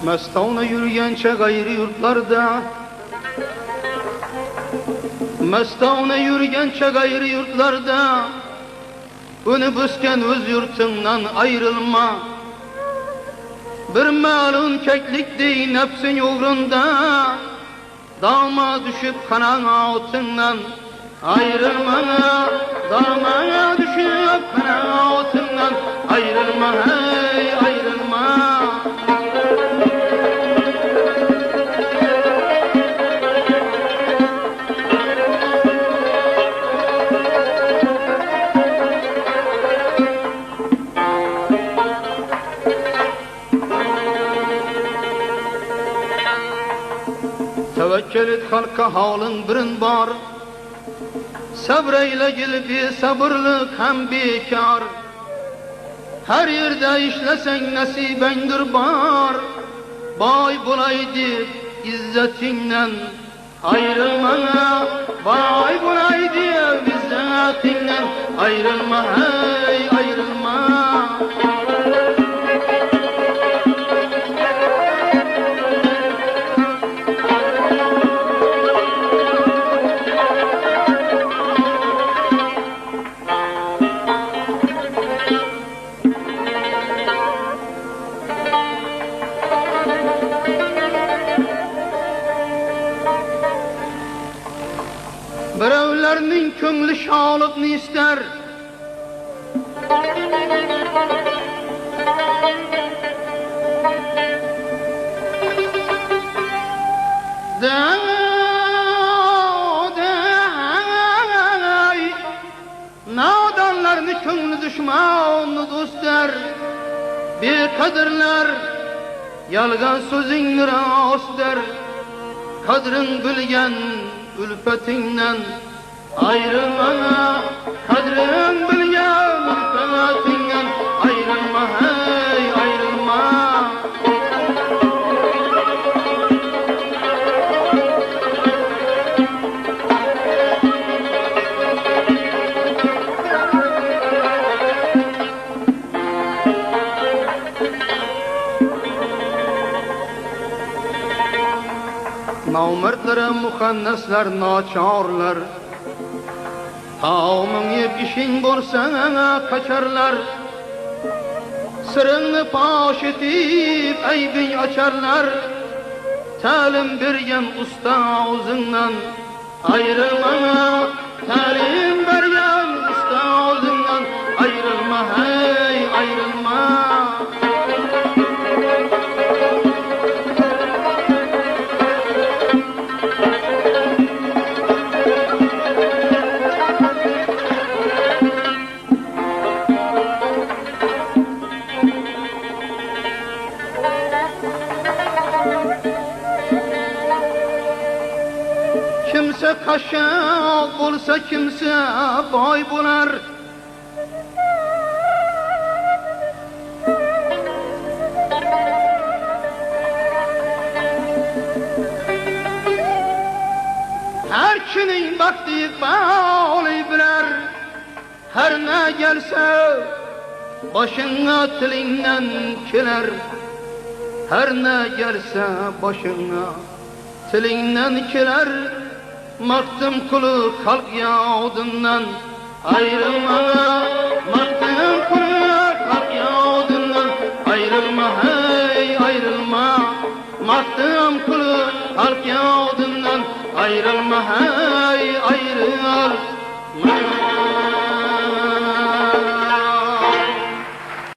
Mestağına yürüyençe gayrı yurtlarda, Mestağına yürüyençe gayrı yurtlarda, Ünü büsken öz yurtundan ayrılma. Bir malun keklik dey nefsin uğrunda, Dağma düşüp kanana otundan ayrılma. Dağma düşüp kanana otundan ayrılma, hey ayrılma. Tevekkül et halka halın birin bar, Sabreyle gilbi sabırlık hem bekar. Her yerde işlesen nasibendir bar, Bay bulaydı izzetinle ayrılma. Bay bulaydı izzetinle ayrılma, hey ayrılma. Birevlerinin köngli şalıqni ister, Nadanlarını köngli düşmanı dostlar, Bekadirler yalgan sözün rastlar. Kadrin bilgen ülfetinden ayrılma. Kadrin bilgen ülfetinden ayrılma, hey ayrılma. Namertlere muhannesler naçarlar, Tağımın yep işin bolsa kaçarlar. Sırrını paş etip aybin açarlar. Talim bergen usta ağzından ayrılma. Talim bergen usta ağzından ayrılma, hey ayrılma. Kimse kaşık olsa kimse boy bular. Her kinin baktığı bağlı birer. Her ne gelse başına tilinden kiler. Her ne gelse başına tilinden kiler. Maktım kulu kalk yağdından ayrılma. Maktım kulu kalk yağdından ayrılma, hey ayrılma. Maktım kulu kalk yağdından ayrılma, hey ayrılma.